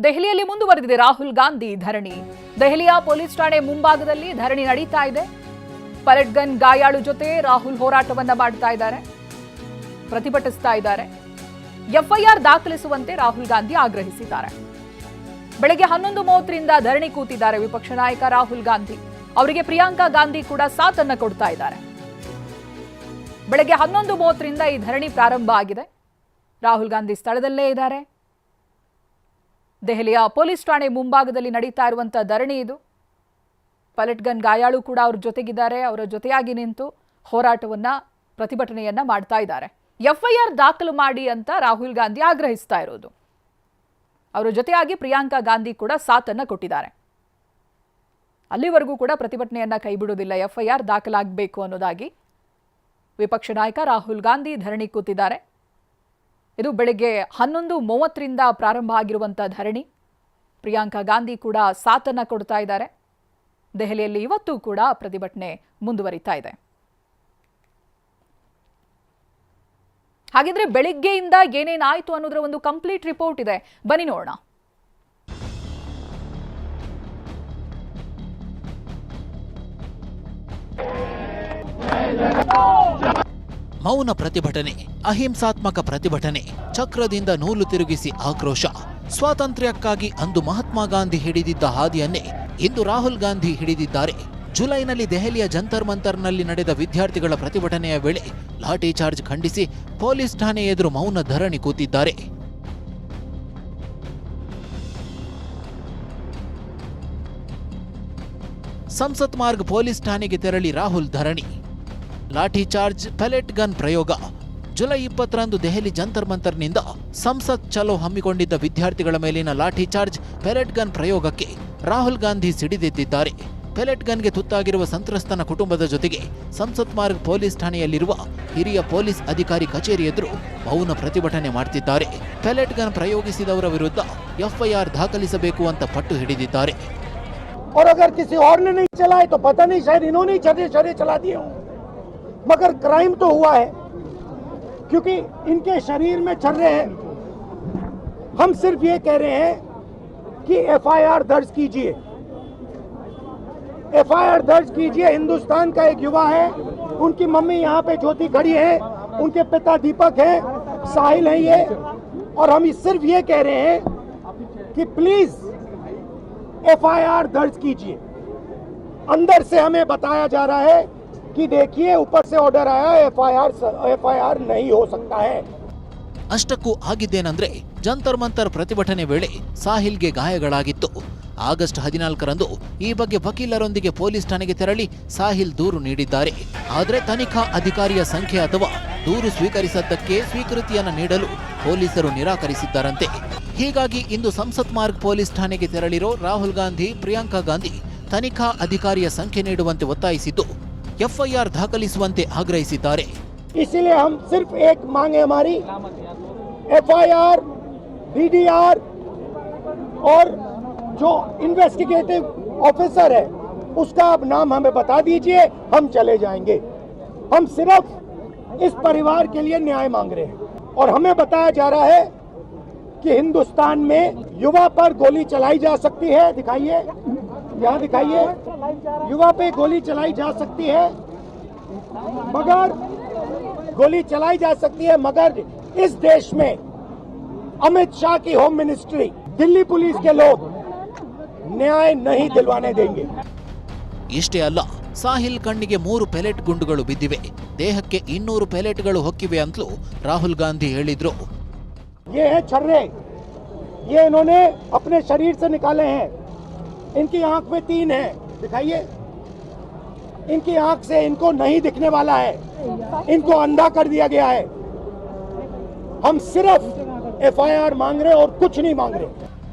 ದೆಹಲಿಯಲ್ಲಿ ಮುಂದುವರೆದಿದೆ ರಾಹುಲ್ ಗಾಂಧಿ ಧರಣಿ. ದೆಹಲಿಯ ಪೊಲೀಸ್ ಠಾಣೆ ಮುಂಭಾಗದಲ್ಲಿ ಧರಣಿ ನಡೀತಾ ಇದೆ. ಪೆಲೆಟ್ ಗನ್ ಗಾಯಾಳು ಜೊತೆ ರಾಹುಲ್ ಹೋರಾಟವನ್ನ ಮಾಡ್ತಾ ಇದ್ದಾರೆ, ಪ್ರತಿಭಟಿಸ್ತಾ ಇದ್ದಾರೆ. ಎಫ್ಐಆರ್ ದಾಖಲಿಸುವಂತೆ ರಾಹುಲ್ ಗಾಂಧಿ ಆಗ್ರಹಿಸಿದ್ದಾರೆ. ಬೆಳಗ್ಗೆ 11:30ರಿಂದ ಧರಣಿ ಕೂತಿದ್ದಾರೆ ವಿಪಕ್ಷ ನಾಯಕ ರಾಹುಲ್ ಗಾಂಧಿ. ಅವರಿಗೆ ಪ್ರಿಯಾಂಕಾ ಗಾಂಧಿ ಕೂಡ ಸಾಥನ್ನ ಕೊಡ್ತಾ ಇದ್ದಾರೆ. ಬೆಳಗ್ಗೆ 11:30ರಿಂದ ಈ ಧರಣಿ ಪ್ರಾರಂಭ ಆಗಿದೆ. ರಾಹುಲ್ ಗಾಂಧಿ ಸ್ಥಳದಲ್ಲೇ ಇದ್ದಾರೆ. ದೆಹಲಿಯ ಪೊಲೀಸ್ ಠಾಣೆ ಮುಂಭಾಗದಲ್ಲಿ ನಡೀತಾ ಇರುವಂತಹ ಧರಣಿ ಇದು. ಪೆಲೆಟ್ ಗನ್ ಗಾಯಾಳು ಕೂಡ ಅವ್ರ ಜೊತೆಗಿದ್ದಾರೆ. ಅವರ ಜೊತೆಯಾಗಿ ನಿಂತು ಹೋರಾಟವನ್ನ, ಪ್ರತಿಭಟನೆಯನ್ನ ಮಾಡ್ತಾ ಇದ್ದಾರೆ. ಎಫ್ಐಆರ್ ದಾಖಲು ಮಾಡಿ ಅಂತ ರಾಹುಲ್ ಗಾಂಧಿ ಆಗ್ರಹಿಸ್ತಾ ಇರೋದು. ಅವರ ಜೊತೆಯಾಗಿ ಪ್ರಿಯಾಂಕಾ ಗಾಂಧಿ ಕೂಡ ಸಾಥನ್ನ ಕೊಟ್ಟಿದ್ದಾರೆ. ಅಲ್ಲಿವರೆಗೂ ಕೂಡ ಪ್ರತಿಭಟನೆಯನ್ನ ಕೈಬಿಡುವುದಿಲ್ಲ, ಎಫ್ಐಆರ್ ದಾಖಲಾಗಬೇಕು ಅನ್ನೋದಾಗಿ ವಿಪಕ್ಷ ನಾಯಕ ರಾಹುಲ್ ಗಾಂಧಿ ಧರಣಿ ಕೂತಿದ್ದಾರೆ. ಇದು ಬೆಳಗ್ಗೆ 11:30ರಿಂದ ಪ್ರಾರಂಭ ಆಗಿರುವಂತಹ ಧರಣಿ. ಪ್ರಿಯಾಂಕಾ ಗಾಂಧಿ ಕೂಡ ಸಾಥನ್ನ ಕೊಡ್ತಾ ಇದ್ದಾರೆ. ದೆಹಲಿಯಲ್ಲಿ ಇವತ್ತು ಕೂಡ ಪ್ರತಿಭಟನೆ ಮುಂದುವರಿತಾ ಇದೆ. ಹಾಗಿದ್ರೆ ಬೆಳಿಗ್ಗೆಯಿಂದ ಏನೇನಾಯ್ತು ಅನ್ನೋದರ ಒಂದು ಕಂಪ್ಲೀಟ್ ರಿಪೋರ್ಟ್ ಇದೆ, ಬನ್ನಿ ನೋಡೋಣ. ಮೌನ ಪ್ರತಿಭಟನೆ, ಅಹಿಂಸಾತ್ಮಕ ಪ್ರತಿಭಟನೆ, ಚಕ್ರದಿಂದ ನೂಲು ತಿರುಗಿಸಿ ಆಕ್ರೋಶ. ಸ್ವಾತಂತ್ರ್ಯಕ್ಕಾಗಿ ಅಂದು ಮಹಾತ್ಮ ಗಾಂಧಿ ಹಿಡಿದಿದ್ದ ಹಾದಿಯನ್ನೇ ಇಂದು ರಾಹುಲ್ ಗಾಂಧಿ ಹಿಡಿದಿದ್ದಾರೆ. ಜುಲೈನಲ್ಲಿ ದೆಹಲಿಯ ಜಂತರ್ ಮಂತರ್ನಲ್ಲಿ ನಡೆದ ವಿದ್ಯಾರ್ಥಿಗಳ ಪ್ರತಿಭಟನೆಯ ವೇಳೆ ಲಾಠಿ ಚಾರ್ಜ್ ಖಂಡಿಸಿ ಪೊಲೀಸ್ ಠಾಣೆ ಎದುರು ಮೌನ ಧರಣಿ ಕೂತಿದ್ದಾರೆ. ಸಂಸತ್ ಮಾರ್ಗ್ ಪೊಲೀಸ್ ಠಾಣೆಗೆ ತೆರಳಿ ರಾಹುಲ್ ಧರಣಿ. ಲಾಠಿ ಚಾರ್ಜ್, ಪೆಲೆಟ್ ಗನ್ ಪ್ರಯೋಗ. ಜುಲೈ 20ರಂದು ದೆಹಲಿ ಜಂತರ್ ಮಂತರ್ನಿಂದ ಸಂಸತ್ ಚಲೋ ಹಮ್ಮಿಕೊಂಡಿದ್ದ ವಿದ್ಯಾರ್ಥಿಗಳ ಮೇಲಿನ ಲಾಠಿ ಚಾರ್ಜ್, ಪೆಲೆಟ್ ಗನ್ ಪ್ರಯೋಗಕ್ಕೆ ರಾಹುಲ್ ಗಾಂಧಿ ಸಿಡಿದೆದ್ದಿದ್ದಾರೆ. ಪೆಲೆಟ್ ಗನ್ಗೆ ತುತ್ತಾಗಿರುವ ಸಂತ್ರಸ್ತನ ಕುಟುಂಬದ ಜೊತೆಗೆ ಸಂಸತ್ ಮಾರ್ಗ್ ಪೊಲೀಸ್ ಠಾಣೆಯಲ್ಲಿರುವ ಹಿರಿಯ ಪೊಲೀಸ್ ಅಧಿಕಾರಿ ಕಚೇರಿ ಎದುರು ಮೌನ ಪ್ರತಿಭಟನೆ ಮಾಡ್ತಿದ್ದಾರೆ. ಪೆಲೆಟ್ ಗನ್ ಪ್ರಯೋಗಿಸಿದವರ ವಿರುದ್ಧ ಎಫ್ಐಆರ್ ದಾಖಲಿಸಬೇಕು ಅಂತ ಪಟ್ಟು ಹಿಡಿದಿದ್ದಾರೆ. और अगर किसी और ने नहीं चलाए तो पता नहीं, शायद इन्होंने ही छर्रे चला दिए हों, मगर क्राइम तो हुआ है क्योंकि इनके शरीर में छर्रे हैं। हम सिर्फ ये कह रहे हैं कि एफआईआर दर्ज कीजिए, एफआईआर दर्ज कीजिए। हिंदुस्तान का एक युवा है, उनकी मम्मी यहाँ पे ज्योति खड़ी है, उनके पिता दीपक हैं, साहिल है ये, और हम सिर्फ ये कह रहे हैं कि प्लीज एफआईआर दर्ज कीजिए। अंदर से हमें बताया जा रहा है कि देखिए ऊपर से ऑर्डर आया, एफआईआर नहीं हो सकता है। ಅಷ್ಟಕ್ಕೂ ಆಗಿದ್ದೇನೆಂದ್ರೆ ಜಂತರ್ ಮಂತರ್ ಪ್ರತಿಭಟನೆ ವೇಳೆ ಸಾಹಿಲ್ಗೆ ಗಾಯಗಳಾಗಿತ್ತು. ಆಗಸ್ಟ್ 14ರಂದು ಈ ಬಗ್ಗೆ ವಕೀಲರೊಂದಿಗೆ ಪೊಲೀಸ್ ಠಾಣೆಗೆ ತೆರಳಿ ಸಾಹಿಲ್ ದೂರು ನೀಡಿದ್ದಾರೆ. ಆದರೆ ತನಿಖಾ ಅಧಿಕಾರಿಯ ಸಂಖ್ಯೆ ಅಥವಾ ದೂರು ಸ್ವೀಕರಿಸದ್ದಕ್ಕೆ ಸ್ವೀಕೃತಿಯನ್ನು ನೀಡಲು ಪೊಲೀಸರು ನಿರಾಕರಿಸಿದ್ದಾರಂತೆ. ಹೀಗಾಗಿ ಇಂದು ಸಂಸತ್ ಮಾರ್ಗ್ ಪೊಲೀಸ್ ಠಾಣೆಗೆ ತೆರಳಿರೋ ರಾಹುಲ್ ಗಾಂಧಿ, ಪ್ರಿಯಾಂಕಾ ಗಾಂಧಿ ತನಿಖಾ ಅಧಿಕಾರಿಯ ಸಂಖ್ಯೆ ನೀಡುವಂತೆ ಒತ್ತಾಯಿಸಿದ್ದು ಎಫ್ಐಆರ್ ದಾಖಲಿಸುವಂತೆ ಆಗ್ರಹಿಸಿದ್ದಾರೆ. इसीलिए हम सिर्फ एक मांग है हमारी, एफआईआर, डीडीआर और जो इन्वेस्टिगेटिव ऑफिसर है उसका अब नाम हमें बता दीजिए, हम चले जाएंगे। हम सिर्फ इस परिवार के लिए न्याय मांग रहे हैं और हमें बताया जा रहा है कि हिंदुस्तान में युवा पर गोली चलाई जा सकती है। दिखाइए, यहाँ दिखाइए, युवा पे गोली चलाई जा सकती है, मगर गोली चलाई जा सकती है, मगर इस देश में अमित शाह की होम मिनिस्ट्री, दिल्ली पुलिस के लोग न्याय नहीं दिलवाने देंगे। ಇಷ್ಟೇ ಅಲ್ಲ, ಸಾಹಿಲ್ ಕಣ್ಣಿಗೆ 3 ಪೆಲೆಟ್ ಗುಂಡುಗಳು ಬಿದ್ದಿವೆ, ದೇಹಕ್ಕೆ 200 ಪೆಲೆಟ್ಗಳು ಹೊಕ್ಕಿವೆ ಅಂತಲೂ ರಾಹುಲ್ ಗಾಂಧಿ ಹೇಳಿದ್ರು. ये है छर्रे, ये इन्होंने अपने शरीर से निकाले हैं। इनकी आंख में 3 है, दिखाइए, इनकी आंख से इनको नहीं दिखने वाला है, इनको अंधा कर दिया गया है। हम सिर्फ एफआईआर मांग रहे और कुछ नहीं मांग रहे।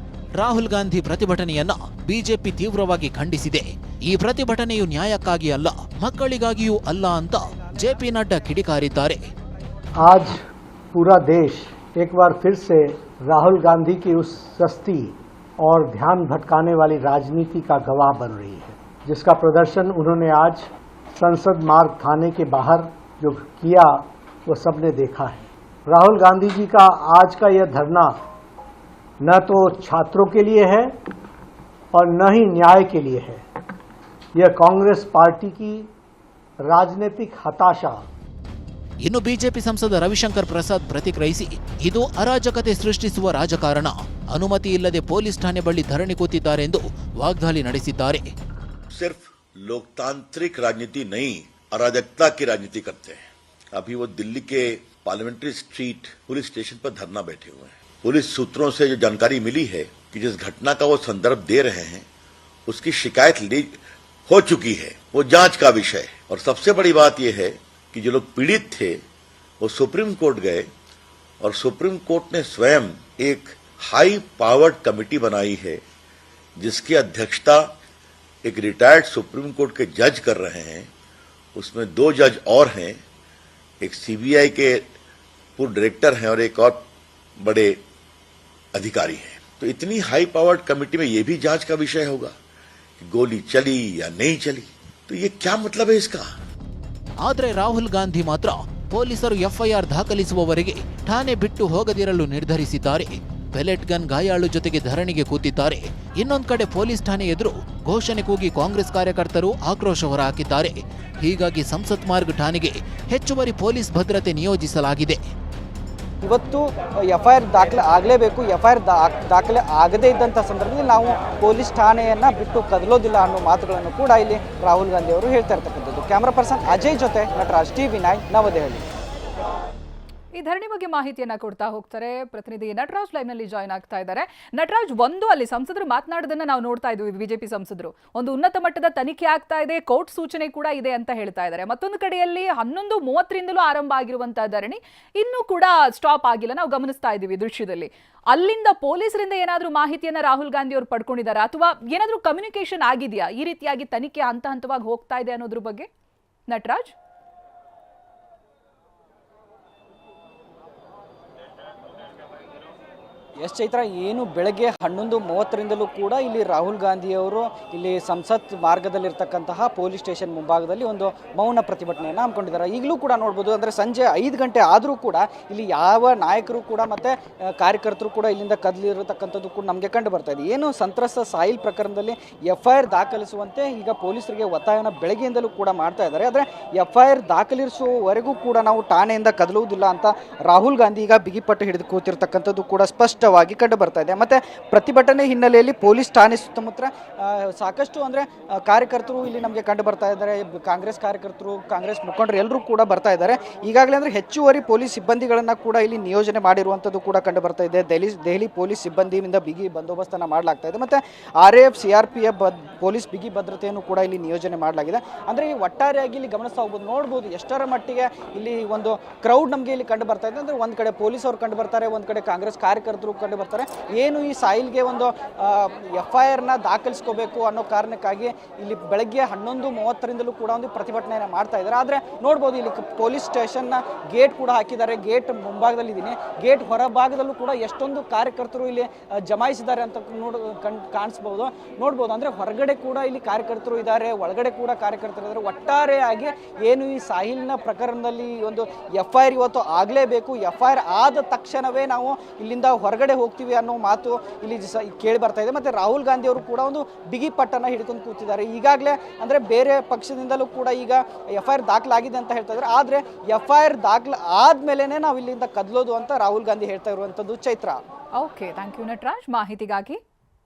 ರಾಹುಲ್ ಗಾಂಧಿ ಪ್ರತಿಭಟನೆಯನ್ನ ಬಿಜೆಪಿ ತೀವ್ರವಾಗಿ ಖಂಡಿಸಿದೆ. ಈ ಪ್ರತಿಭಟನೆಯು ನ್ಯಾಯಕ್ಕಾಗಿ ಅಲ್ಲ, ಮಕ್ಕಳಿಗಾಗಿಯೂ ಅಲ್ಲ ಅಂತ ಜೆಪಿ ನಡ್ಡಾ ಕಿಡಿಕಾರಿದ್ದಾರೆ. आज पूरा देश एक बार फिर से राहुल गांधी की उस सस्ती और ध्यान भटकाने वाली राजनीति का गवाह बन रही है, जिसका प्रदर्शन उन्होंने आज संसद मार्ग थाने के बाहर जो किया वो सबने देखा है। राहुल गांधी जी का आज का यह धरना न तो छात्रों के लिए है और न ही न्याय के लिए है। यह कांग्रेस पार्टी की राजनीतिक हताशा। ಇನ್ನು ಬಿಜೆಪಿ ಸಂಸದ ರವಿಶಂಕರ್ ಪ್ರಸಾದ್ ಪ್ರತಿಕ್ರಿಯಿಸಿ, ಇದು ಅರಾಜಕತೆ ಸೃಷ್ಟಿಸುವ ರಾಜಕಾರಣ, ಅನುಮತಿ ಇಲ್ಲದೆ ಪೊಲೀಸ್ ಠಾಣೆ ಬಳಿ ಧರಣಿ ಕೂತಿದ್ದಾರೆಂದು ವಾಗ್ದಾಳಿ ನಡೆಸಿದ್ದಾರೆ. सिर्फ लोकतांत्रिक राजनीति नहीं, अराजकता की राजनीति करते हैं। अभी वो दिल्ली के पार्लियामेंट्री स्ट्रीट पुलिस स्टेशन पर धरना बैठे हुए हैं। पुलिस सूत्रों से जो जानकारी मिली है कि जिस घटना का वो संदर्भ दे रहे हैं उसकी शिकायत हो चुकी है, वो जांच का विषय है। और सबसे बड़ी बात यह है कि जो लोग पीड़ित थे वो सुप्रीम कोर्ट गए और सुप्रीम कोर्ट ने स्वयं एक हाई पावर्ड कमेटी बनाई है जिसकी अध्यक्षता एक रिटायर्ड सुप्रीम कोर्ट के जज कर रहे हैं। उसमें 2 जज और हैं, एक सीबीआई के पूर्व डायरेक्टर हैं और एक और बड़े अधिकारी हैं। तो इतनी हाई पावर्ड कमेटी में यह भी जांच का विषय होगा कि गोली चली या नहीं चली, तो ये क्या मतलब है इसका। ಆದರೆ ರಾಹುಲ್ ಗಾಂಧಿ ಮಾತ್ರ ಪೊಲೀಸರು ಎಫ್ಐಆರ್ ದಾಖಲಿಸುವವರೆಗೆ ಠಾಣೆ ಬಿಟ್ಟು ಹೋಗದಿರಲು ನಿರ್ಧರಿಸಿದ್ದಾರೆ. ಪೆಲೆಟ್ ಗನ್ ಗಾಯಾಳು ಜೊತೆಗೆ ಧರಣಿಗೆ ಕೂತಿದ್ದಾರೆ. ಇನ್ನೊಂದು ಕಡೆ ಪೊಲೀಸ್ ಠಾಣೆ ಎದುರು ಘೋಷಣೆ ಕೂಗಿ ಕಾಂಗ್ರೆಸ್ ಕಾರ್ಯಕರ್ತರು ಆಕ್ರೋಶ ಹೊರಹಾಕಿದ್ದಾರೆ. ಹೀಗಾಗಿ ಸಂಸತ್ ಮಾರ್ಗ್ ಠಾಣೆಗೆ ಹೆಚ್ಚುವರಿ ಪೊಲೀಸ್ ಭದ್ರತೆ ನಿಯೋಜಿಸಲಾಗಿದೆ. ಇವತ್ತು ಎಫ್ಐಆರ್ ದಾಖಲೆ ಆಗಲೇಬೇಕು. ಎಫ್ಐಆರ್ ದಾಖಲೆ ಆಗದೇ ಇದ್ದಂಥ ಸಂದರ್ಭದಲ್ಲಿ ನಾವು ಪೊಲೀಸ್ ಠಾಣೆಯನ್ನು ಬಿಟ್ಟು ಕದಲೋದಿಲ್ಲ ಅನ್ನೋ ಮಾತುಗಳನ್ನು ಕೂಡ ಇಲ್ಲಿ ರಾಹುಲ್ ಗಾಂಧಿ ಅವರು ಹೇಳ್ತಾ ಇರ್ತಕ್ಕಂಥದ್ದು. ಕ್ಯಾಮ್ರಾ ಪರ್ಸನ್ ಅಜಯ್ ಜೊತೆ ನಟರಾಜ್, TV9 ನವದೆಹಲಿ. ಈ ಧರಣಿ ಬಗ್ಗೆ ಮಾಹಿತಿಯನ್ನ ಕೊಡ್ತಾ ಹೋಗ್ತಾರೆ ಪ್ರತಿನಿಧಿ ನಟರಾಜ್ ಲೈವ್ ನಲ್ಲಿ ಜಾಯ್ನ್ ಆಗ್ತಾ ಇದ್ದಾರೆ. ನಟರಾಜ್, ಒಂದು ಅಲ್ಲಿ ಸಂಸದರು ಮಾತನಾಡೋದನ್ನ ನಾವು ನೋಡ್ತಾ ಇದ್ವಿ, ಬಿಜೆಪಿ ಸಂಸದರು ಒಂದು ಉನ್ನತ ಮಟ್ಟದ ತನಿಖೆ ಆಗ್ತಾ ಇದೆ, ಕೋರ್ಟ್ ಸೂಚನೆ ಕೂಡ ಇದೆ ಅಂತ ಹೇಳ್ತಾ ಇದ್ದಾರೆ. ಮತ್ತೊಂದು ಕಡೆಯಲ್ಲಿ 11:30ರಿಂದಲೂ ಆರಂಭ ಆಗಿರುವಂತಹ ಧರಣಿ ಇನ್ನೂ ಕೂಡ ಸ್ಟಾಪ್ ಆಗಿಲ್ಲ, ನಾವು ಗಮನಿಸ್ತಾ ಇದ್ದೀವಿ ದೃಶ್ಯದಲ್ಲಿ. ಅಲ್ಲಿಂದ ಪೊಲೀಸರಿಂದ ಏನಾದರೂ ಮಾಹಿತಿಯನ್ನ ರಾಹುಲ್ ಗಾಂಧಿ ಅವರು ಪಡ್ಕೊಂಡಿದ್ದಾರೆ ಅಥವಾ ಏನಾದರೂ ಕಮ್ಯುನಿಕೇಶನ್ ಆಗಿದೆಯಾ, ಈ ರೀತಿಯಾಗಿ ತನಿಖೆ ಹಂತ ಹಂತವಾಗಿ ಹೋಗ್ತಾ ಇದೆ ಅನ್ನೋದ್ರ ಬಗ್ಗೆ ನಟರಾಜ್? ಎಸ್ ಚೈತ್ರ, ಏನು ಬೆಳಗ್ಗೆ 11:30ರಿಂದಲೂ ಕೂಡ ಇಲ್ಲಿ ರಾಹುಲ್ ಗಾಂಧಿಯವರು ಇಲ್ಲಿ ಸಂಸತ್ ಮಾರ್ಗದಲ್ಲಿರ್ತಕ್ಕಂತಹ ಪೊಲೀಸ್ ಸ್ಟೇಷನ್ ಮುಂಭಾಗದಲ್ಲಿ ಒಂದು ಮೌನ ಪ್ರತಿಭಟನೆಯನ್ನು ಹಮ್ಮಿಕೊಂಡಿದ್ದಾರೆ. ಈಗಲೂ ಕೂಡ ನೋಡ್ಬೋದು, ಅಂದರೆ ಸಂಜೆ 5 ಗಂಟೆ ಆದರೂ ಕೂಡ ಇಲ್ಲಿ ಯಾವ ನಾಯಕರು ಕೂಡ ಮತ್ತು ಕಾರ್ಯಕರ್ತರು ಕೂಡ ಇಲ್ಲಿಂದ ಕದಲಿರತಕ್ಕಂಥದ್ದು ಕೂಡ ನಮಗೆ ಕಂಡು ಬರ್ತಾ ಇದೆ. ಏನು ಸಂತ್ರಸ್ತ ಸಾಹಿಲ್ ಪ್ರಕರಣದಲ್ಲಿ ಎಫ್ಐಆರ್ ದಾಖಲಿಸುವಂತೆ ಈಗ ಪೊಲೀಸರಿಗೆ ಒತ್ತಾಯನ ಬೆಳಗ್ಗೆಯಿಂದಲೂ ಕೂಡ ಮಾಡ್ತಾ ಇದ್ದಾರೆ. ಆದರೆ ಎಫ್ಐಆರ್ ದಾಖಲಿಸುವವರೆಗೂ ಕೂಡ ನಾವು ಠಾಣೆಯಿಂದ ಕದಲುವುದಿಲ್ಲ ಅಂತ ರಾಹುಲ್ ಗಾಂಧಿ ಈಗ ಬಿಗಿಪಟ್ಟು ಹಿಡಿದು ಕೂತಿರ್ತಕ್ಕಂಥದ್ದು ಕೂಡ ಸ್ಪಷ್ಟವಾಗಿ ಕಂಡು ಬರ್ತಾ ಇದೆ. ಮತ್ತೆ ಪ್ರತಿಭಟನೆ ಹಿನ್ನೆಲೆಯಲ್ಲಿ ಪೊಲೀಸ್ ಠಾಣೆ ಸುತ್ತಮುತ್ತ ಸಾಕಷ್ಟು ಅಂದರೆ ಕಾರ್ಯಕರ್ತರು ಇಲ್ಲಿ ನಮಗೆ ಕಂಡು ಬರ್ತಾ ಇದ್ದಾರೆ. ಕಾಂಗ್ರೆಸ್ ಕಾರ್ಯಕರ್ತರು, ಕಾಂಗ್ರೆಸ್ ಮುಖಂಡರು ಎಲ್ಲರೂ ಕೂಡ ಬರ್ತಾ ಇದ್ದಾರೆ. ಈಗಾಗಲೇ ಅಂದರೆ ಹೆಚ್ಚುವರಿ ಪೊಲೀಸ್ ಸಿಬ್ಬಂದಿಗಳನ್ನು ಕೂಡ ಇಲ್ಲಿ ನಿಯೋಜನೆ ಮಾಡಿರುವಂಥದ್ದು ಕೂಡ ಕಂಡು ಬರ್ತಾ ಇದೆ. ದೆಹಲಿ ಪೊಲೀಸ್ ಸಿಬ್ಬಂದಿಯಿಂದ ಬಿಗಿ ಬಂದೋಬಸ್ತನ್ನು ಮಾಡಲಾಗ್ತಾ ಇದೆ. ಮತ್ತು RAF, CRPF ಪೊಲೀಸ್ ಬಿಗಿ ಭದ್ರತೆಯನ್ನು ಕೂಡ ಇಲ್ಲಿ ನಿಯೋಜನೆ ಮಾಡಲಾಗಿದೆ. ಅಂದರೆ ಈ ಒಟ್ಟಾರೆಯಾಗಿ ಇಲ್ಲಿ ಗಮನಿಸ್ತಾ ಹೋಗ್ಬೋದು, ನೋಡ್ಬೋದು ಎಷ್ಟರ ಮಟ್ಟಿಗೆ ಇಲ್ಲಿ ಒಂದು ಕ್ರೌಡ್ ನಮಗೆ ಇಲ್ಲಿ ಕಂಡು ಬರ್ತಾ ಇದೆ. ಅಂದರೆ ಒಂದು ಕಡೆ ಪೊಲೀಸ್ ಅವರು ಕಂಡು ಬರ್ತಾರೆ, ಒಂದು ಕಡೆ ಕಾಂಗ್ರೆಸ್ ಕಾರ್ಯಕರ್ತರು ಕಂಡು ಬರ್ತಾರೆ. ಏನು ಈ ಸಾಹಿಲ್ಗೆ ಒಂದು ಎಫ್ಐಆರ್ನ ದಾಖಲಿಸ್ಕೋಬೇಕು ಅನ್ನೋ ಕಾರಣಕ್ಕಾಗಿ ಇಲ್ಲಿ ಬೆಳಗ್ಗೆ 11:30ರಿಂದಲೂ ಕೂಡ ಒಂದು ಪ್ರತಿಭಟನೆಯನ್ನು ಮಾಡ್ತಾ ಇದ್ದಾರೆ. ಆದರೆ ನೋಡ್ಬೋದು ಇಲ್ಲಿ ಪೊಲೀಸ್ ಸ್ಟೇಷನ್ನ ಗೇಟ್ ಕೂಡ ಹಾಕಿದ್ದಾರೆ. ಗೇಟ್ ಮುಂಭಾಗದಲ್ಲಿ ಇದ್ದೀನಿ, ಗೇಟ್ ಹೊರಭಾಗದಲ್ಲೂ ಕೂಡ ಎಷ್ಟೊಂದು ಕಾರ್ಯಕರ್ತರು ಇಲ್ಲಿ ಜಮಾಯಿಸಿದ್ದಾರೆ ಅಂತ ಕಾಣಿಸ್ಬೋದು, ನೋಡ್ಬೋದು. ಅಂದರೆ ಹೊರಗಡೆ ಕೂಡ ಇಲ್ಲಿ ಕಾರ್ಯಕರ್ತರು ಇದ್ದಾರೆ, ಒಳಗಡೆ ಕೂಡ ಕಾರ್ಯಕರ್ತರು ಇದ್ದಾರೆ. ಒಟ್ಟಾರೆಯಾಗಿ ಏನು ಈ ಸಾಹಿಲ್ನ ಪ್ರಕರಣದಲ್ಲಿ ಒಂದು ಎಫ್ಐಆರ್ ಇವತ್ತು ಆಗಲೇಬೇಕು, ಎಫ್ಐಆರ್ ಆದ ತಕ್ಷಣವೇ ನಾವು ಇಲ್ಲಿಂದ ಹೊರಗಡೆ ಹೋಗ್ತೀವಿ ಅನ್ನೋ ಮಾತು ಇಲ್ಲಿ ಕೇಳಿ ಬರ್ತಾ ಇದೆ. ಮತ್ತು ರಾಹುಲ್ ಗಾಂಧಿ ಅವರು ಕೂಡ ಒಂದು ಬಿಗಿ ಪಟ್ಟನ್ನು ಹಿಡ್ಕೊಂಡು ಕೂತಿದ್ದಾರೆ. ಈಗಾಗಲೇ ಅಂದರೆ ಬೇರೆ ಪಕ್ಷದಿಂದಲೂ ಕೂಡ ಈಗ ಎಫ್ಐಆರ್ ದಾಖಲಾಗಿದೆ ಅಂತ ಹೇಳ್ತಾ ಇದ್ದಾರೆ. ಆದರೆ ಎಫ್ಐಆರ್ ದಾಖಲೆ ಆದ್ಮೇಲೆ ನಾವು ಇಲ್ಲಿಂದ ಕದಲೋದು ಅಂತ ರಾಹುಲ್ ಗಾಂಧಿ ಹೇಳ್ತಾ ಇರುವಂಥದ್ದು. Chaitra. Okay, thank you Nataraj ಮಾಹಿತಿಗಾಗಿ.